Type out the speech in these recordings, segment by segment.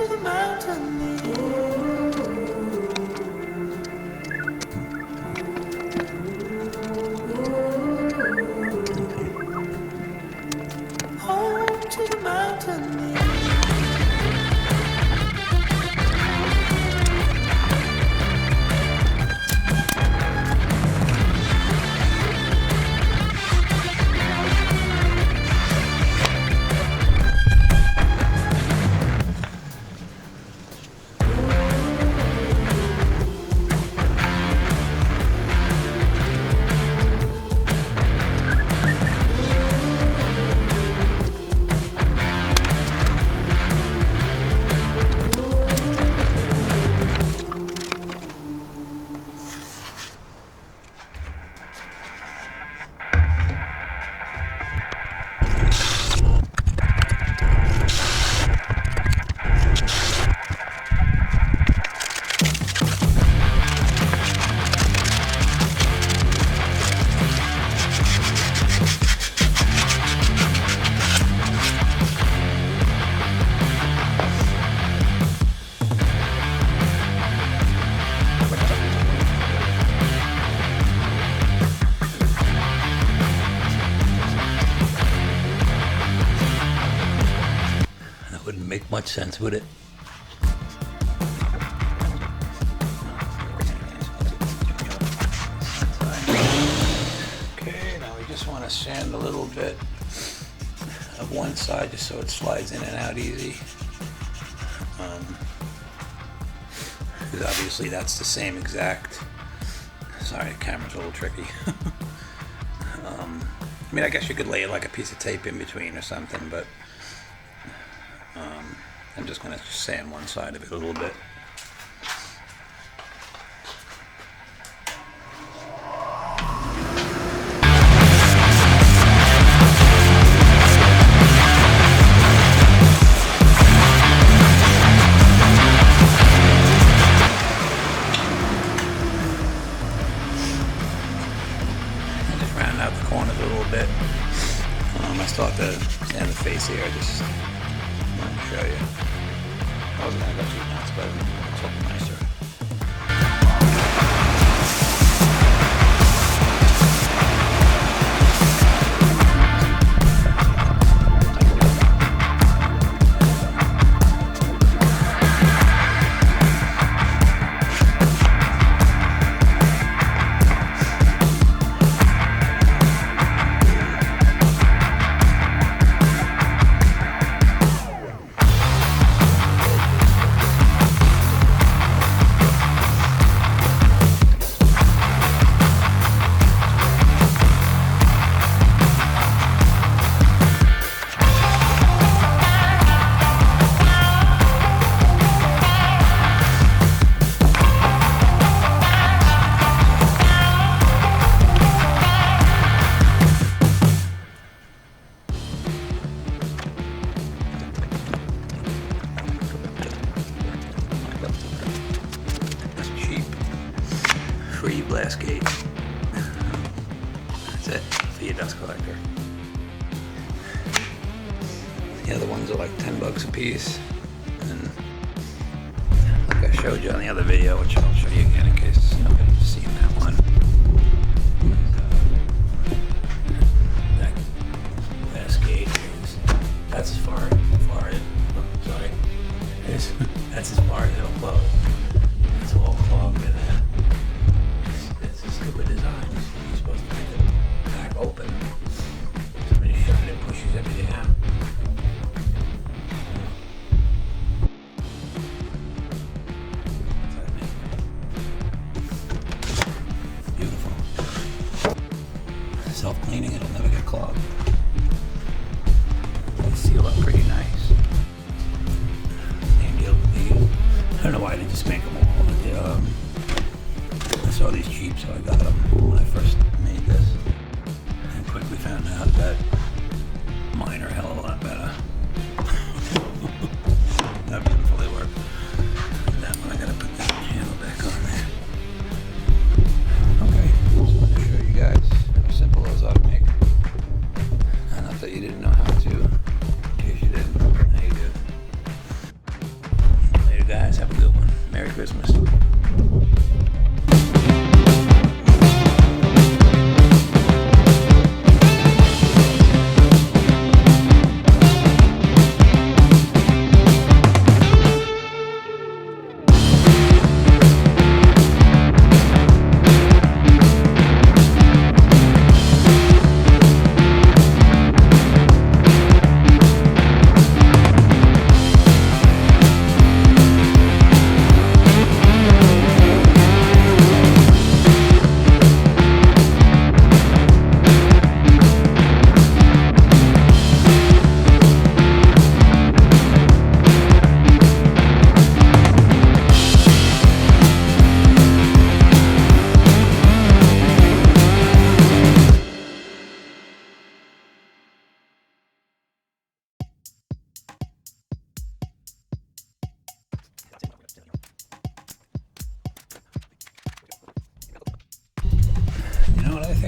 the mountain. Home to the mountain. Wouldn't make much sense, would it? Okay, now we just want to sand a little bit of one side just so it slides in and out easy. Because obviously that's the same exact. Sorry, the camera's a little tricky. I mean, I guess you could lay like a piece of tape in between or something, but I'm just going to sand one side of it a little bit. And just round out the corners a little bit. I still have to sand the face here, just want to show you. I wasn't going to go too nuts, but it's looking nicer. Free blast gate. That's it for your dust collector. The other ones are like $10 a piece. And like I showed you on the other video, which I'll show you again in case nobody's seen that one. That blast gate is, that's as far in. Sorry. That's as far as it'll close. It's all clogged in there. It's a stupid design. You're supposed to make it back open. Somebody shoves it and pushes everything out. Beautiful. Self-cleaning, it'll never get clogged. They seal up pretty nice. Same deal with these. I don't know why they just make them all. I saw these cheap, so I got them when I first made this. And quickly found out that mine are a hell of a lot better. How beautiful they work. That one, I gotta put the handle back on there. Okay, just wanted to show you guys how simple those ought to make. Not that you didn't know how to, in case you didn't. Now you do.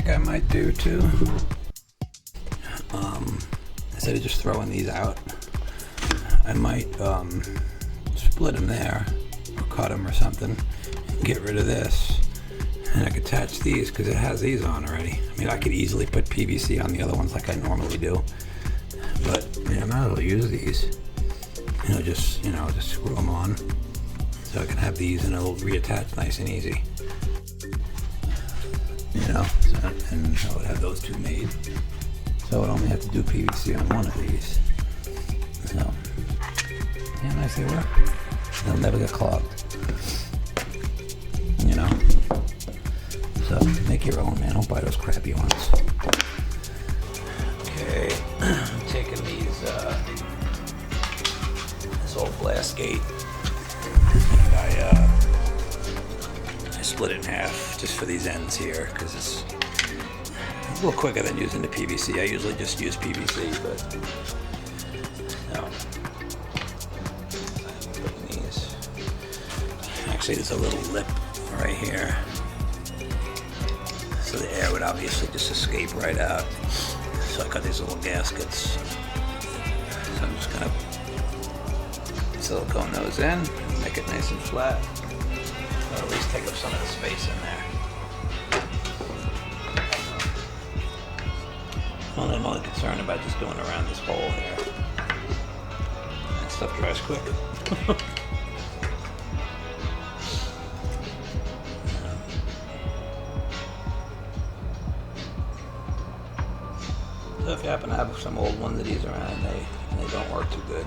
think I might do too, instead of just throwing these out, I might split them there or cut them or something, get rid of this, and I could attach these because it has these on already. I mean, I could easily put PVC on the other ones like I normally do, but I might as well use these. Just screw them on, so I can have these and it'll reattach nice and easy. So, and I would have those two made. So I would only have to do PVC on one of these. So, yeah, nice they work. They'll never get clogged. So make your own, man. Don't buy those crappy ones. Okay, I'm taking these, this old glass gate. I split it in half just for these ends here because it's a little quicker than using the PVC. I usually just use PVC, but putting these. Actually, there's a little lip right here, so the air would obviously just escape right out. So I got these little gaskets. So I'm just gonna silicone those in, make it nice and flat. Or at least take up some of the space in there. Well, I'm only concerned about just going around this hole here. That stuff dries quick. So if you happen to have some old ones of these around and they don't work too good,